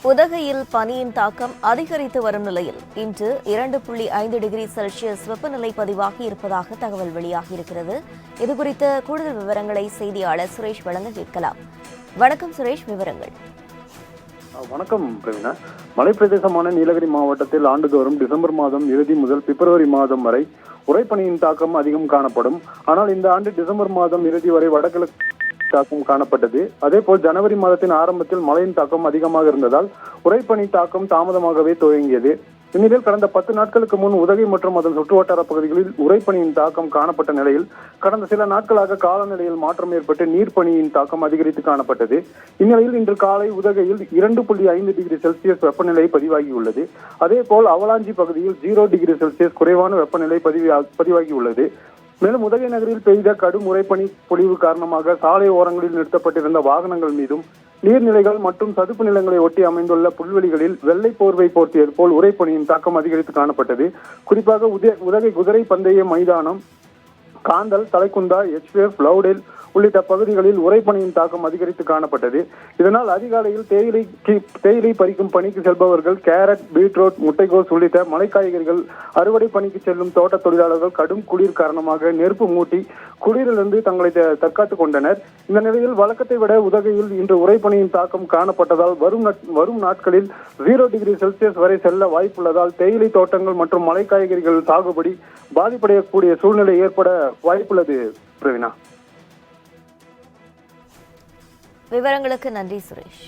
உதகையில் பனியின் தாக்கம் அதிகரித்து வரும் நிலையில் இன்று 2.5 டிகிரி செல்சியஸ் வெப்பநிலை பதிவாகி இருப்பதாக தகவல் வெளியாகியிருக்கிறது. இதுகுறித்த கூடுதல் விவரங்களை செய்தியாளர் சுரேஷ் வழங்க கேட்கலாம். வணக்கம் சுரேஷ், விவரங்கள். வணக்கம் பிரவீனா. மலைப்பிரதேசமான நீலகிரி மாவட்டத்தில் ஆண்டுதோறும் டிசம்பர் மாதம் இறுதி முதல் பிப்ரவரி மாதம் வரை உறைபனியின் தாக்கம் அதிகம் காணப்படும். ஆனால் இந்த ஆண்டு டிசம்பர் மாதம் இறுதி வரை வடகிழக்கு தாக்கம் காணப்பட்டது. அதேபோல் ஜனவரி மாதத்தின் ஆரம்பத்தில் மழையின் தாக்கம் அதிகமாக இருந்ததால் உறைபனி தாக்கம் தாமதமாகவே துவங்கியது. இந்நிலையில் கடந்த 10 நாட்களுக்கு முன் உதகை மற்றும் அதன் சுற்றுவட்டார பகுதிகளில் உறைபனியின் தாக்கம் காணப்பட்ட நிலையில் கடந்த சில நாட்களாக காலநிலையில் மாற்றம் ஏற்பட்டு நீர்ப்பனியின் தாக்கம் அதிகரித்து காணப்பட்டது. இந்நிலையில் இன்று காலை உதகையில் 2.5 டிகிரி செல்சியஸ் வெப்பநிலை பதிவாகியுள்ளது. அதேபோல் அவலாஞ்சி பகுதியில் 0 டிகிரி செல்சியஸ் குறைவான வெப்பநிலை பதிவாகியுள்ளது. மேலும் உதகை நகரில் பெய்த கடும் உறைபனி பொழிவு காரணமாக சாலை ஓரங்களில் நிறுத்தப்பட்டிருந்த வாகனங்கள் மீதும் நீர்நிலைகள் மற்றும் சதுப்பு நிலங்களை ஒட்டி அமைந்துள்ள புல்வெளிகளில் வெள்ளை போர்வை போர்த்தியது போல் உறைபனியின் தாக்கம் அதிகரித்து காணப்பட்டது. குறிப்பாக உதகை குதிரை பந்தய மைதானம், காந்தல், தலைக்குந்தா, HVF, லவுடேல் உள்ளிட்ட பகுதிகளில் உறைபனியின் தாக்கம் அதிகரித்து காணப்பட்டது. இதனால் அதிகாலையில் தேயிலை பறிக்கும் பணிக்கு செல்பவர்கள் கேரட், பீட்ரூட், முட்டைகோஸ் உள்ளிட்ட மலைக்காய்கறிகள் அறுவடை பணிக்கு செல்லும் தோட்ட தொழிலாளர்கள் கடும் குளிர் காரணமாக நெருப்பு மூட்டி குளிரிலிருந்து தங்களை தற்காத்துக் கொண்டனர். இந்த நிலையில் வழக்கத்தை விட உதகையில் இன்று உறைபனியின் தாக்கம் காணப்பட்டதால் வரும் நாட்களில் 0 டிகிரி செல்சியஸ் வரை செல்ல வாய்ப்புள்ளதால் தேயிலை தோட்டங்கள் மற்றும் மலைக்காய்கறிகள் சாகுபடி பாதிப்படையக்கூடிய சூழ்நிலை ஏற்பட வாய்ப்புள்ளது. பிரவீனா, விவரங்களுக்கு நன்றி சுரேஷ்.